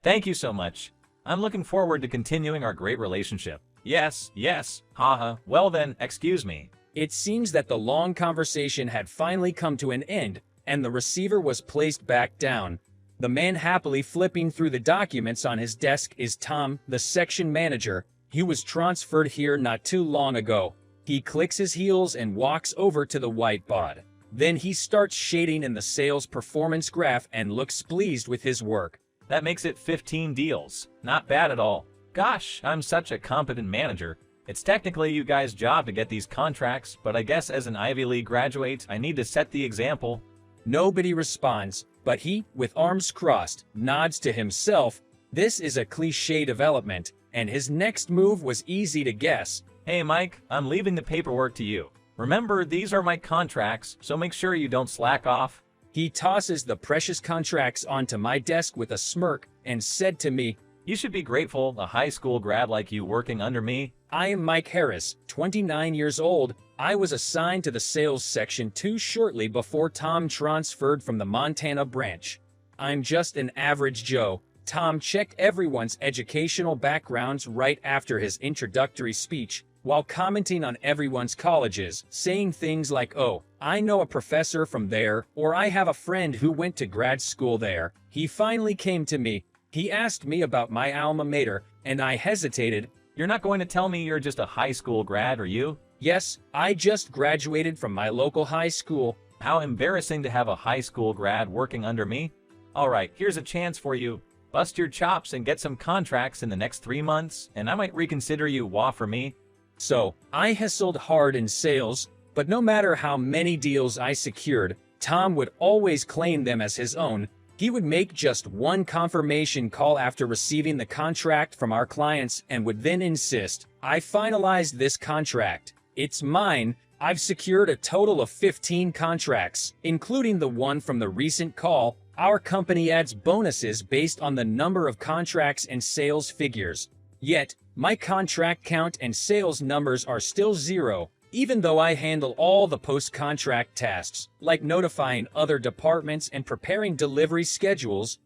Thank you so much. I'm looking forward to continuing our great relationship. Yes, yes, haha, well then, excuse me. It seems that the long conversation had finally come to an end, and the receiver was placed back down. The man happily flipping through the documents on his desk is Tom, the section manager. He was transferred here not too long ago. He clicks his heels and walks over to the whiteboard. Then he starts shading in the sales performance graph and looks pleased with his work. That makes it 15 deals. Not bad at all. Gosh, I'm such a competent manager. It's technically you guys' job to get these contracts, but I guess as an Ivy League graduate, I need to set the example. Nobody responds, but he, with arms crossed, nods to himself. This is a cliché development, and his next move was easy to guess. Hey Mike, I'm leaving the paperwork to you. Remember, these are my contracts, so make sure you don't slack off. He tosses the precious contracts onto my desk with a smirk and said to me, You should be grateful, a high school grad like you working under me. I am Mike Harris, 29 years old. I was assigned to the sales section too shortly before Tom transferred from the Montana branch. I'm just an average Joe. Tom checked everyone's educational backgrounds right after his introductory speech, while commenting on everyone's colleges, saying things like, oh, I know a professor from there, or I have a friend who went to grad school there. He finally came to me. He asked me about my alma mater, and I hesitated. You're not going to tell me you're just a high school grad, are you? Yes, I just graduated from my local high school. How embarrassing to have a high school grad working under me. Alright, here's a chance for you. Bust your chops and get some contracts in the next 3 months, and I might reconsider you for me. So, I hustled hard in sales, but no matter how many deals I secured, Tom would always claim them as his own. He would make just one confirmation call after receiving the contract from our clients and would then insist, I finalized this contract. It's mine. I've secured a total of 15 contracts, including the one from the recent call. Our company adds bonuses based on the number of contracts and sales figures. Yet, my contract count and sales numbers are still 0, even though I handle all the post-contract tasks, like notifying other departments and preparing delivery schedules.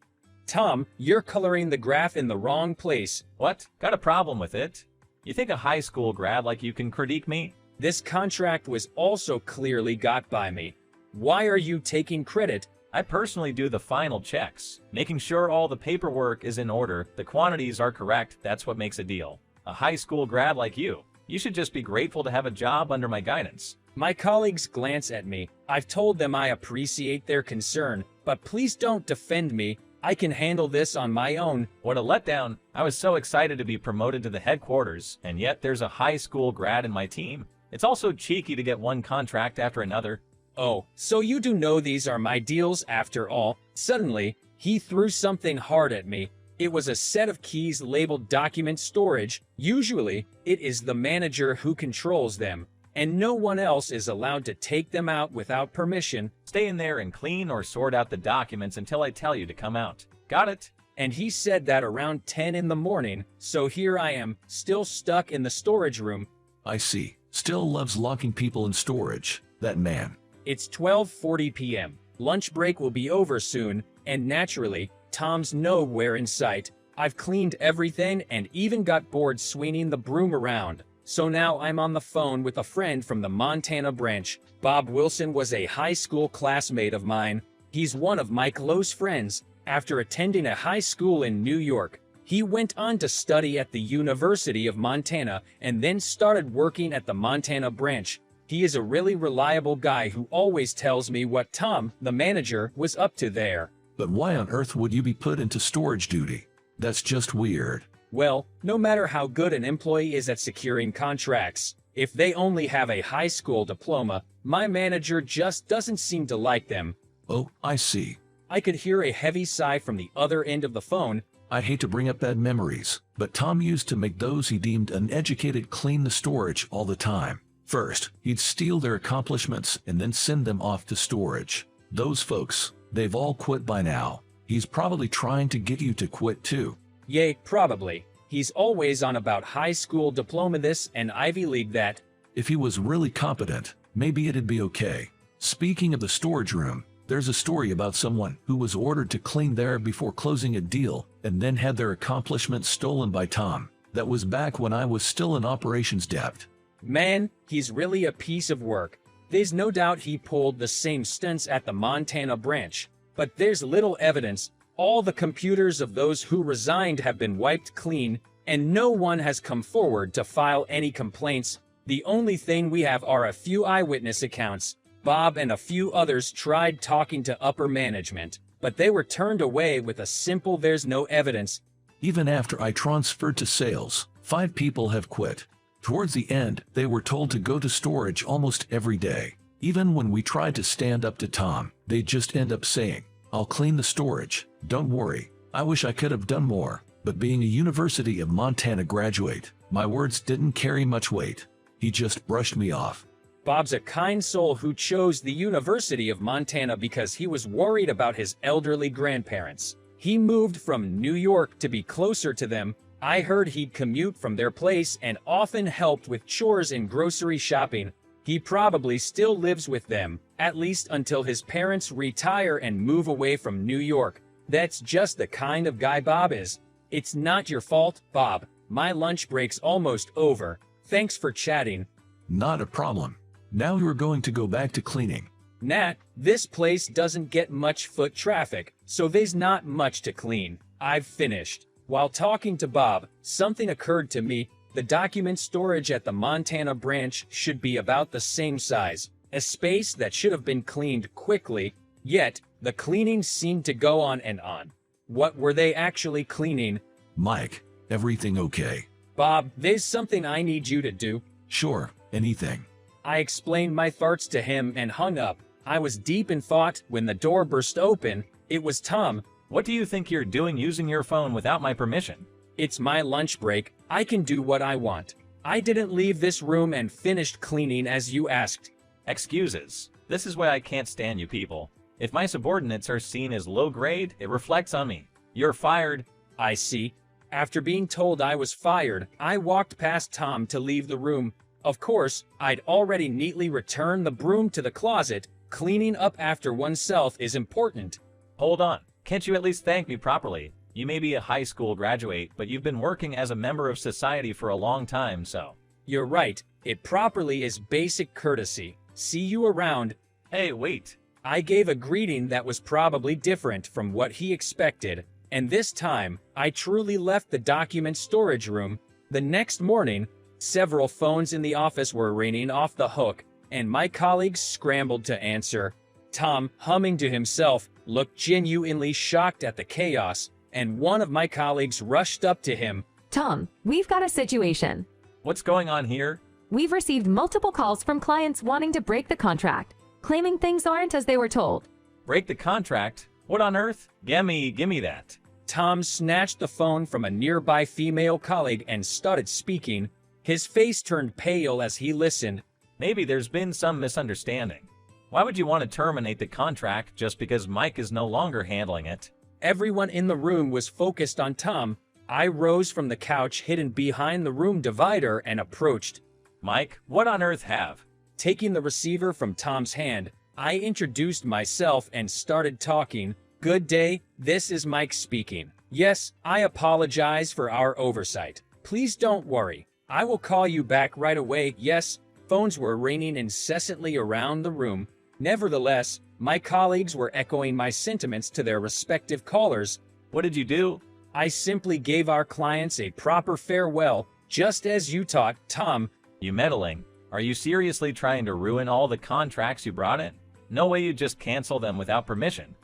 Tom, you're coloring the graph in the wrong place. What? Got a problem with it? You think a high school grad like you can critique me? This contract was also clearly got by me. Why are you taking credit? I personally do the final checks, making sure all the paperwork is in order, the quantities are correct. That's what makes a deal. A high school grad like you should just be grateful to have a job under my guidance. My colleagues glance at me. I've told them I appreciate their concern, but please don't defend me. I can handle this on my own. What a letdown. I was so excited to be promoted to the headquarters, and yet there's a high school grad in my team. It's also cheeky to get one contract after another. Oh, so you do know these are my deals after all? Suddenly, he threw something hard at me. It was a set of keys labeled document storage. Usually, it is the manager who controls them, and no one else is allowed to take them out without permission. Stay in there and clean or sort out the documents until I tell you to come out. Got it? And he said that around 10 in the morning, so here I am, still stuck in the storage room. I see. Still loves locking people in storage, that man. It's 12:40 p.m. Lunch break will be over soon, and naturally, Tom's nowhere in sight. I've cleaned everything and even got bored swinging the broom around. So now I'm on the phone with a friend from the Montana branch. Bob Wilson was a high school classmate of mine. He's one of my close friends. After attending a high school in New York, he went on to study at the University of Montana and then started working at the Montana branch. He is a really reliable guy who always tells me what Tom, the manager, was up to there. But why on earth would you be put into storage duty? That's just weird. Well, no matter how good an employee is at securing contracts, if they only have a high school diploma, my manager just doesn't seem to like them. Oh, I see. I could hear a heavy sigh from the other end of the phone. I hate to bring up bad memories, but Tom used to make those he deemed uneducated clean the storage all the time. First, he'd steal their accomplishments and then send them off to storage. Those folks, they've all quit by now. He's probably trying to get you to quit too. Yay, probably. He's always on about high school diploma this and Ivy League that. If he was really competent, maybe it'd be okay. Speaking of the storage room, there's a story about someone who was ordered to clean there before closing a deal, and then had their accomplishments stolen by Tom. That was back when I was still in operations depth. Man, he's really a piece of work. There's no doubt he pulled the same stunts at the Montana branch, but there's little evidence. All the computers of those who resigned have been wiped clean, and no one has come forward to file any complaints. The only thing we have are a few eyewitness accounts. Bob and a few others tried talking to upper management, but they were turned away with a simple "there's no evidence." Even after I transferred to sales, 5 people have quit. Towards the end, they were told to go to storage almost every day. Even when we tried to stand up to Tom, they'd just end up saying, "I'll clean the storage, don't worry." I wish I could have done more, but being a University of Montana graduate, my words didn't carry much weight. He just brushed me off. Bob's a kind soul who chose the University of Montana because he was worried about his elderly grandparents. He moved from New York to be closer to them. I heard he'd commute from their place and often helped with chores and grocery shopping. He probably still lives with them, at least until his parents retire and move away from New York. That's just the kind of guy Bob is. It's not your fault, Bob. My lunch break's almost over. Thanks for chatting. Not a problem. Now you're going to go back to cleaning. Nat, this place doesn't get much foot traffic, so there's not much to clean. I've finished. While talking to Bob, something occurred to me. The document storage at the Montana branch should be about the same size, a space that should have been cleaned quickly, yet the cleaning seemed to go on and on. What were they actually cleaning? Mike, everything okay? Bob, there's something I need you to do. Sure, anything. I explained my thoughts to him and hung up. I was deep in thought when the door burst open. It was Tom. What do you think you're doing using your phone without my permission? It's my lunch break. I can do what I want. I didn't leave this room and finished cleaning as you asked. Excuses. This is why I can't stand you people. If my subordinates are seen as low grade, it reflects on me. You're fired. I see. After being told I was fired, I walked past Tom to leave the room. Of course, I'd already neatly returned the broom to the closet. Cleaning up after oneself is important. Hold on. Can't you at least thank me properly? You may be a high school graduate, but you've been working as a member of society for a long time, so. You're right. It properly is basic courtesy. See you around. Hey, wait. I gave a greeting that was probably different from what he expected, and this time, I truly left the document storage room. The next morning, several phones in the office were ringing off the hook, and my colleagues scrambled to answer. Tom, humming to himself, looked genuinely shocked at the chaos, and one of my colleagues rushed up to him. Tom, we've got a situation. What's going on here? We've received multiple calls from clients wanting to break the contract, claiming things aren't as they were told. Break the contract? What on earth? Gimme that. Tom snatched the phone from a nearby female colleague and started speaking. His face turned pale as he listened. Maybe there's been some misunderstanding. Why would you want to terminate the contract just because Mike is no longer handling it? Everyone in the room was focused on Tom. I rose from the couch hidden behind the room divider and approached. Mike, what on earth have? Taking the receiver from Tom's hand, I introduced myself and started talking. Good day, this is Mike speaking. Yes, I apologize for our oversight. Please don't worry. I will call you back right away. Yes, phones were ringing incessantly around the room. Nevertheless, my colleagues were echoing my sentiments to their respective callers. What did you do? I simply gave our clients a proper farewell, just as you taught, Tom. You meddling. Are you seriously trying to ruin all the contracts you brought in? No way you just cancel them without permission.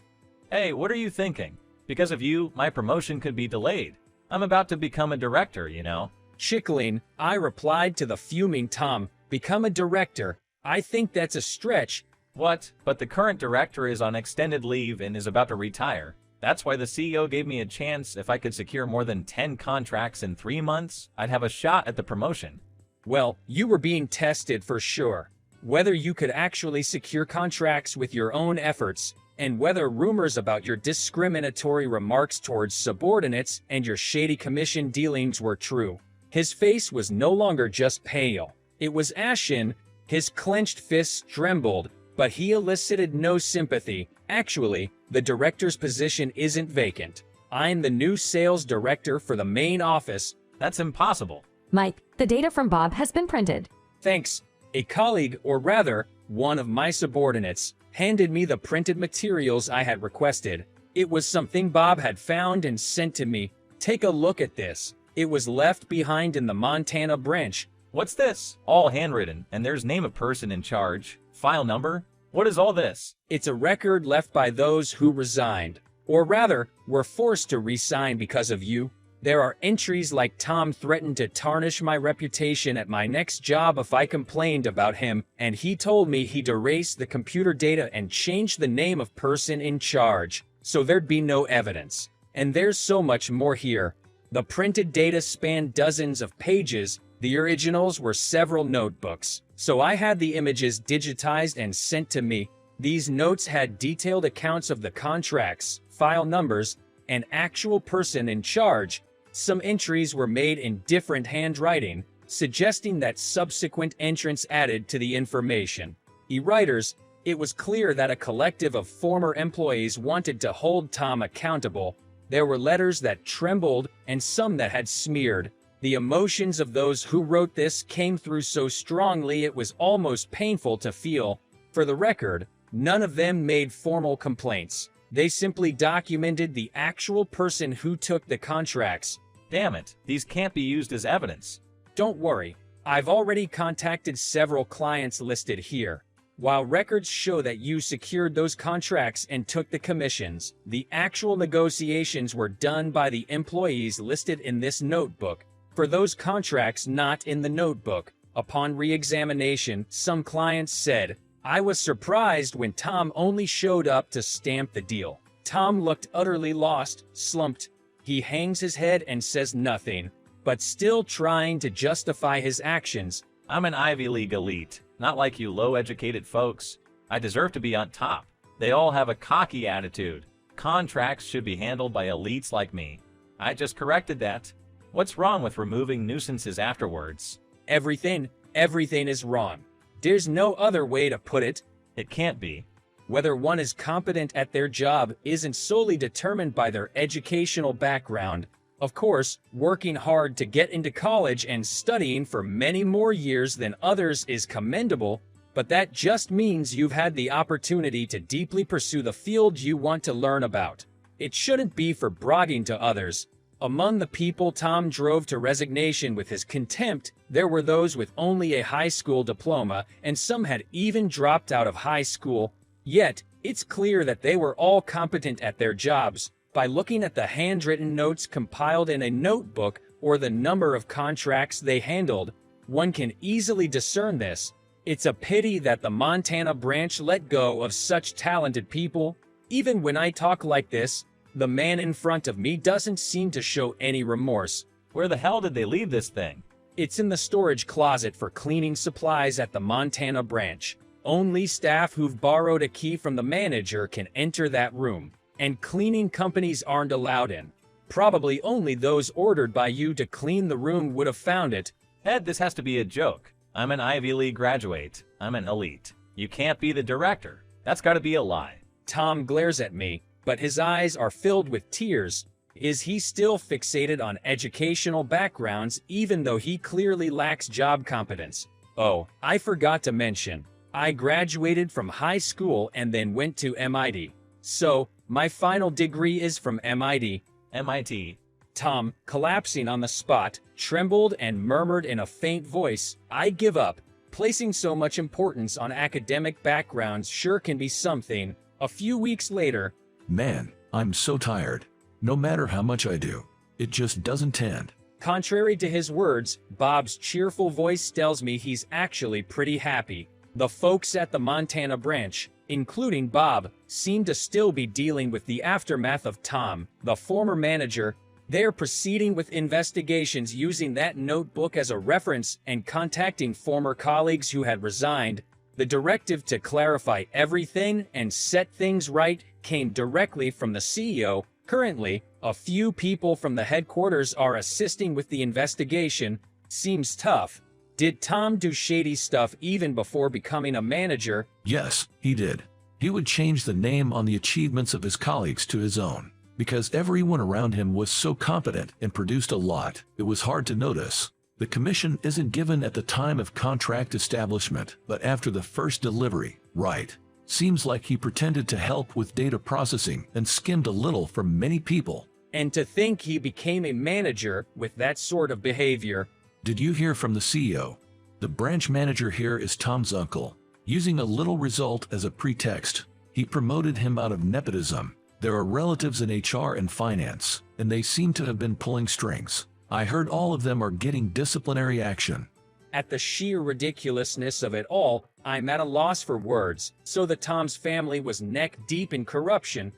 Hey, what are you thinking? Because of you, my promotion could be delayed. I'm about to become a director, you know. Chickling, I replied to the fuming Tom. Become a director? I think that's a stretch. What? But the current director is on extended leave and is about to retire. That's why the CEO gave me a chance. If I could secure more than 10 contracts in 3 months, I'd have a shot at the promotion. Well, you were being tested for sure. Whether you could actually secure contracts with your own efforts, and whether rumors about your discriminatory remarks towards subordinates and your shady commission dealings were true. His face was no longer just pale. It was ashen. His clenched fists trembled, but he elicited no sympathy. Actually, the director's position isn't vacant. I'm the new sales director for the main office. That's impossible. Mike, the data from Bob has been printed. Thanks. A colleague, or rather, one of my subordinates, handed me the printed materials I had requested. It was something Bob had found and sent to me. Take a look at this. It was left behind in the Montana branch. What's this? All handwritten, and there's name of person in charge. File number? What is all this? It's a record left by those who resigned, or rather, were forced to resign because of you. There are entries like Tom threatened to tarnish my reputation at my next job if I complained about him, and he told me he'd erase the computer data and change the name of person in charge, so there'd be no evidence. And there's so much more here. The printed data spanned dozens of pages. The originals were several notebooks, so I had the images digitized and sent to me. These notes had detailed accounts of the contracts, file numbers, and actual person in charge. Some entries were made in different handwriting, suggesting that subsequent entrants added to the information. E-writers, it was clear that a collective of former employees wanted to hold Tom accountable. There were letters that trembled and some that had smeared. The emotions of those who wrote this came through so strongly it was almost painful to feel. For the record, none of them made formal complaints. They simply documented the actual person who took the contracts. Damn it, these can't be used as evidence. Don't worry, I've already contacted several clients listed here. While records show that you secured those contracts and took the commissions, the actual negotiations were done by the employees listed in this notebook. For those contracts not in the notebook, upon re-examination, some clients said, "I was surprised when Tom only showed up to stamp the deal." Tom looked utterly lost, slumped. He hangs his head and says nothing, but still trying to justify his actions. I'm an Ivy League elite, not like you low-educated folks. I deserve to be on top. They all have a cocky attitude. Contracts should be handled by elites like me. I just corrected that. What's wrong with removing nuisances afterwards? Everything is wrong. There's no other way to put it. It can't be. Whether one is competent at their job isn't solely determined by their educational background. Of course, working hard to get into college and studying for many more years than others is commendable, but that just means you've had the opportunity to deeply pursue the field you want to learn about. It shouldn't be for bragging to others. Among the people Tom drove to resignation with his contempt, there were those with only a high school diploma, and some had even dropped out of high school. Yet, it's clear that they were all competent at their jobs. By looking at the handwritten notes compiled in a notebook or the number of contracts they handled, one can easily discern this. It's a pity that the Montana branch let go of such talented people. Even when I talk like this, the man in front of me doesn't seem to show any remorse. Where the hell did they leave this thing? It's in the storage closet for cleaning supplies at the Montana branch. Only staff who've borrowed a key from the manager can enter that room, and cleaning companies aren't allowed in. Probably only those ordered by you to clean the room would have found it. Ed, this has to be a joke. I'm an Ivy League graduate. I'm an elite. You can't be the director. That's gotta be a lie. Tom glares at me, but his eyes are filled with tears. Is he still fixated on educational backgrounds even though he clearly lacks job competence? Oh, I forgot to mention, I graduated from high school and then went to MIT. So, my final degree is from MIT. MIT. Tom, collapsing on the spot, trembled and murmured in a faint voice, "I give up. Placing so much importance on academic backgrounds sure can be something." A few weeks later, Man, I'm so tired. No matter how much I do, it just doesn't end. contrary to his words, Bob's cheerful voice tells me he's actually pretty happy. The folks at the Montana branch, including Bob, seem to still be dealing with the aftermath of Tom, the former manager. They're proceeding with investigations using that notebook as a reference and contacting former colleagues who had resigned. The directive to clarify everything and set things right came directly from the CEO. Currently, a few people from the headquarters are assisting with the investigation. Seems tough. Did Tom do shady stuff even before becoming a manager? Yes, he did. He would change the name on the achievements of his colleagues to his own. Because everyone around him was so competent and produced a lot, it was hard to notice. The commission isn't given at the time of contract establishment, but after the first delivery, right? Seems like he pretended to help with data processing and skimmed a little from many people. And to think he became a manager with that sort of behavior. Did you hear from the CEO? The branch manager here is Tom's uncle. Using a little result as a pretext, he promoted him out of nepotism. There are relatives in HR and finance, and they seem to have been pulling strings. I heard all of them are getting disciplinary action. At the sheer ridiculousness of it all, I'm at a loss for words. So the Tom's family was neck deep in corruption.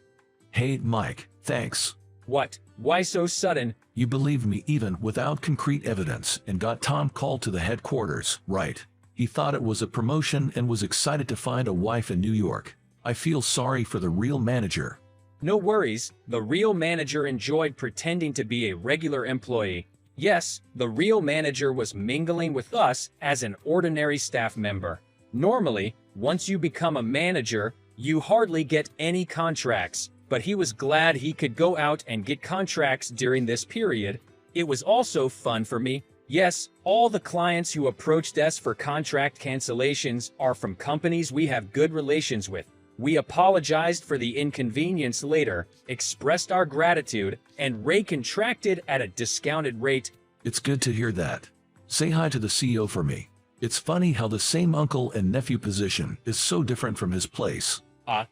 Hey, Mike, thanks. What? Why so sudden? You believed me even without concrete evidence and got Tom called to the headquarters, right? He thought it was a promotion and was excited to find a wife in New York. I feel sorry for the real manager. No worries, the real manager enjoyed pretending to be a regular employee. Yes, the real manager was mingling with us as an ordinary staff member. Normally, once you become a manager, you hardly get any contracts, but he was glad he could go out and get contracts during this period. It was also fun for me. Yes, all the clients who approached us for contract cancellations are from companies we have good relations with. We apologized for the inconvenience later, expressed our gratitude, and recontracted at a discounted rate. It's good to hear that. Say hi to the CEO for me. It's funny how the same uncle and nephew position is so different from his place.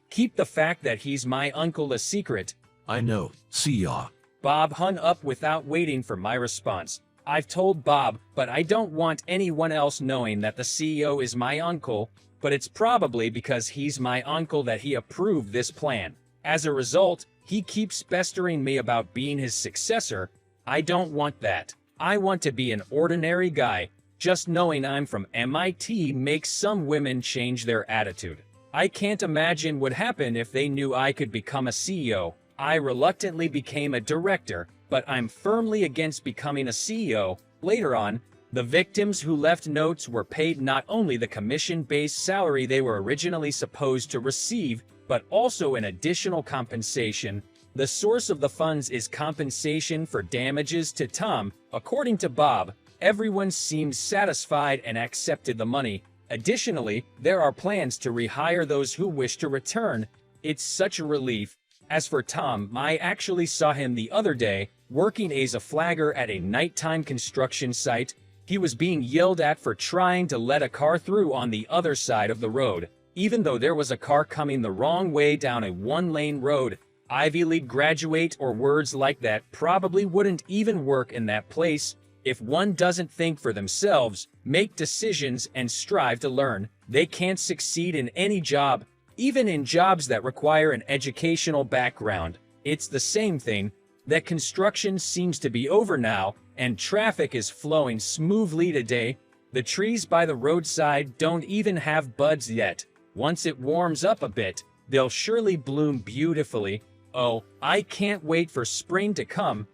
Keep the fact that he's my uncle a secret. I know, see ya. Bob hung up without waiting for my response. I've told Bob, but I don't want anyone else knowing that the CEO is my uncle, but it's probably because he's my uncle that he approved this plan. As a result, he keeps pestering me about being his successor. I don't want that. I want to be an ordinary guy. Just knowing I'm from MIT makes some women change their attitude. I can't imagine what happened if they knew I could become a CEO. I reluctantly became a director, but I'm firmly against becoming a CEO. Later on, the victims who left notes were paid not only the commission-based salary they were originally supposed to receive, but also an additional compensation. The source of the funds is compensation for damages to Tom. According to Bob, everyone seemed satisfied and accepted the money. Additionally, there are plans to rehire those who wish to return. It's such a relief. As for Tom, I actually saw him the other day, working as a flagger at a nighttime construction site. He was being yelled at for trying to let a car through on the other side of the road, even though there was a car coming the wrong way down a one-lane road. Ivy League graduate or words like that probably wouldn't even work in that place. If one doesn't think for themselves, make decisions, and strive to learn, they can't succeed in any job, even in jobs that require an educational background. It's the same thing. That construction seems to be over now, and traffic is flowing smoothly today. The trees by the roadside don't even have buds yet. Once it warms up a bit, they'll surely bloom beautifully. Oh, I can't wait for spring to come.